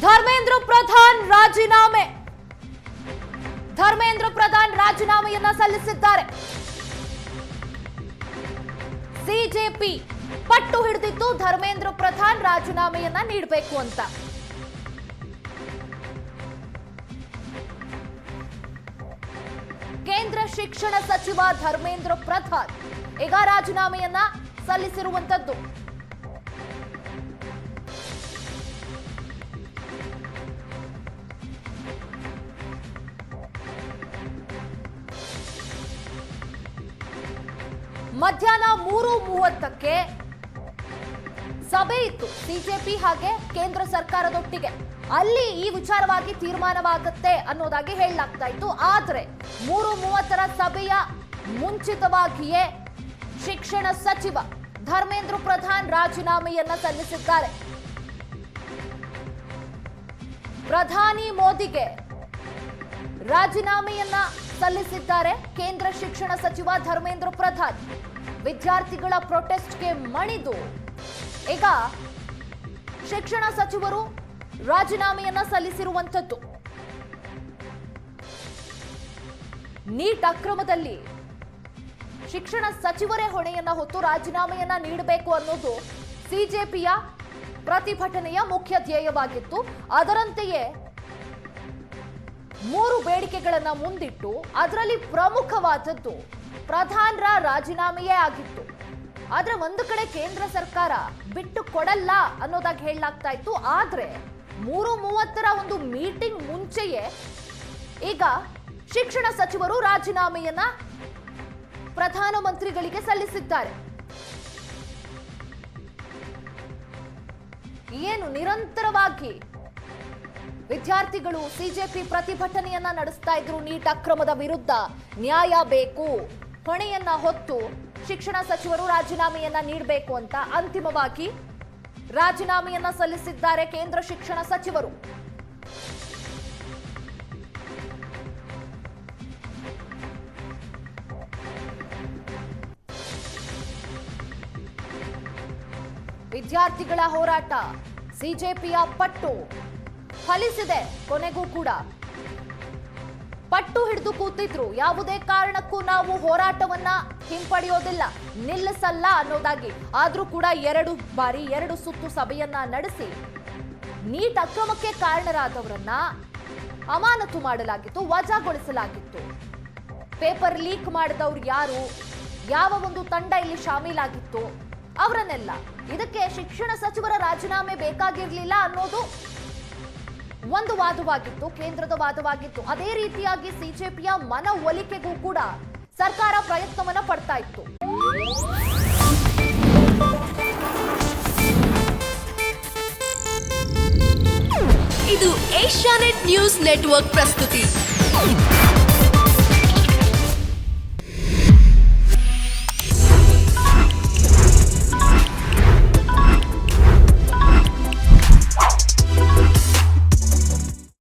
ಧರ್ಮೇಂದ್ರ ಪ್ರಧಾನ್ ರಾಜೀನಾಮೆ. ಧರ್ಮೇಂದ್ರ ಪ್ರಧಾನ್ ರಾಜೀನಾಮೆಯನ್ನ ಸಲ್ಲಿಸಿದ್ದಾರೆ. ಸಿಜೆಪಿ ಪಟ್ಟು ಹಿಡಿದಿತ್ತು ಧರ್ಮೇಂದ್ರ ಪ್ರಧಾನ್ ರಾಜೀನಾಮೆಯನ್ನ ನೀಡಬೇಕು ಅಂತ. ಕೇಂದ್ರ ಶಿಕ್ಷಣ ಸಚಿವ ಧರ್ಮೇಂದ್ರ ಪ್ರಧಾನ್ ಈಗ ರಾಜೀನಾಮೆಯನ್ನ ಸಲ್ಲಿಸಿರುವಂತದ್ದು. ಮಧ್ಯಾಹ್ನ 3:30ಕ್ಕೆ ಸಭೆ ಇತ್ತು ಬಿಜೆಪಿ ಹಾಗೆ ಕೇಂದ್ರ ಸರ್ಕಾರದೊಟ್ಟಿಗೆ. ಅಲ್ಲಿ ಈ ವಿಚಾರವಾಗಿ ತೀರ್ಮಾನವಾಗುತ್ತೆ ಅನ್ನೋದಾಗಿ ಹೇಳಲಾಗ್ತಾ ಇತ್ತು. ಆದ್ರೆ 3:30ರ ಸಭೆಯ ಮುಂಚಿತವಾಗಿಯೇ ಶಿಕ್ಷಣ ಸಚಿವ ಧರ್ಮೇಂದ್ರ ಪ್ರಧಾನ್ ರಾಜೀನಾಮೆಯನ್ನ ಸಲ್ಲಿಸಿದ್ದಾರೆ. ಪ್ರಧಾನಿ ಮೋದಿಗೆ ರಾಜೀನಾಮೆಯನ್ನ ಸಲ್ಲಿಸಿದ್ದಾರೆ ಕೇಂದ್ರ ಶಿಕ್ಷಣ ಸಚಿವ ಧರ್ಮೇಂದ್ರ ಪ್ರಧಾನ್. ವಿದ್ಯಾರ್ಥಿಗಳ ಪ್ರೊಟೆಸ್ಟ್ಗೆ ಮಣಿದು ಈಗ ಶಿಕ್ಷಣ ಸಚಿವರು ರಾಜೀನಾಮೆಯನ್ನ ಸಲ್ಲಿಸಿರುವಂತದ್ದು. ನೀಟ್ ಅಕ್ರಮದಲ್ಲಿ ಶಿಕ್ಷಣ ಸಚಿವರೇ ಹೊಣೆಯನ್ನ ಹೊತ್ತು ರಾಜೀನಾಮೆಯನ್ನ ನೀಡಬೇಕು ಅನ್ನೋದು ಸಿಜೆಪಿಯ ಪ್ರತಿಭಟನೆಯ ಮುಖ್ಯ ಧ್ಯೇಯವಾಗಿತ್ತು. ಅದರಂತೆಯೇ 3 ಬೇಡಿಕೆಗಳನ್ನ ಮುಂದಿಟ್ಟು ಅದರಲ್ಲಿ ಪ್ರಮುಖವಾದದ್ದು ಪ್ರಧಾನರ ರಾಜೀನಾಮೆಯೇ ಆಗಿತ್ತು. ಆದ್ರೆ ಒಂದು ಕಡೆ ಕೇಂದ್ರ ಸರ್ಕಾರ ಬಿಟ್ಟು ಕೊಡಲ್ಲ ಅನ್ನೋದಾಗಿ ಹೇಳಲಾಗ್ತಾ ಇತ್ತು. ಆದ್ರೆ 3:30ರ ಒಂದು ಮೀಟಿಂಗ್ ಮುಂಚೆಯೇ ಈಗ ಶಿಕ್ಷಣ ಸಚಿವರು ರಾಜೀನಾಮೆಯನ್ನ ಪ್ರಧಾನಮಂತ್ರಿಗಳಿಗೆ ಸಲ್ಲಿಸಿದ್ದಾರೆ. ಏನು ನಿರಂತರವಾಗಿ ವಿದ್ಯಾರ್ಥಿಗಳು ಸಿಜೆಪಿ ಪ್ರತಿಭಟನೆಯನ್ನ ನಡೆಸ್ತಾ ಇದ್ರು. ನೀಟ್ ಅಕ್ರಮದ ವಿರುದ್ಧ ನ್ಯಾಯ ಬೇಕು, ಹೊಣೆಯನ್ನ ಹೊತ್ತು ಶಿಕ್ಷಣ ಸಚಿವರು ರಾಜೀನಾಮೆಯನ್ನ ನೀಡಬೇಕು ಅಂತ ಅಂತಿಮವಾಗಿ ರಾಜೀನಾಮೆಯನ್ನ ಸಲ್ಲಿಸಿದ್ದಾರೆ ಕೇಂದ್ರ ಶಿಕ್ಷಣ ಸಚಿವರು. ವಿದ್ಯಾರ್ಥಿಗಳ ಹೋರಾಟ, ಸಿಜೆಪಿಯ ಪಟ್ಟು ಫಲಿಸಿದೆ. ಕೊನೆಗೂ ಕೂಡ ಪಟ್ಟು ಹಿಡಿದು ಕೂತಿದ್ರು. ಯಾವುದೇ ಕಾರಣಕ್ಕೂ ನಾವು ಹೋರಾಟವನ್ನ ಹಿಂಪಡೆಯೋದಿಲ್ಲ, ನಿಲ್ಲಿಸಲ್ಲ ಅನ್ನೋದಾಗಿ. ಆದ್ರೂ ಕೂಡ 2 ಸುತ್ತು ಸಭೆಯನ್ನ ನಡೆಸಿ ನೀಟ್ ಅಕ್ರಮಕ್ಕೆ ಕಾರಣರಾದವರನ್ನ ಅಮಾನತು ಮಾಡಲಾಗಿತ್ತು, ವಜಾಗೊಳಿಸಲಾಗಿತ್ತು. ಪೇಪರ್ ಲೀಕ್ ಮಾಡಿದವರು ಯಾರು, ಯಾವ ಒಂದು ತಂಡ ಇಲ್ಲಿ ಶಾಮೀಲಾಗಿತ್ತು, ಅವರನ್ನೆಲ್ಲ. ಇದಕ್ಕೆ ಶಿಕ್ಷಣ ಸಚಿವರ ರಾಜೀನಾಮೆ ಬೇಕಾಗಿರ್ಲಿಲ್ಲ ಅನ್ನೋದು ಒಂದು ವಾದವಾಗಿತ್ತು, ಕೇಂದ್ರದ ವಾದವಾಗಿತ್ತು. ಅದೇ ರೀತಿಯಾಗಿ ಸಿಜೆಪಿಯ ಮನವೊಲಿಕೆಗೂ ಕೂಡ ಸರ್ಕಾರ ಪ್ರಯತ್ನವನ್ನ ಪಡ್ತಾ ಇತ್ತು. ಇದು ಏಷ್ಯಾನೆಟ್ ನ್ಯೂಸ್ ನೆಟ್ವರ್ಕ್ ಪ್ರಸ್ತುತಿ.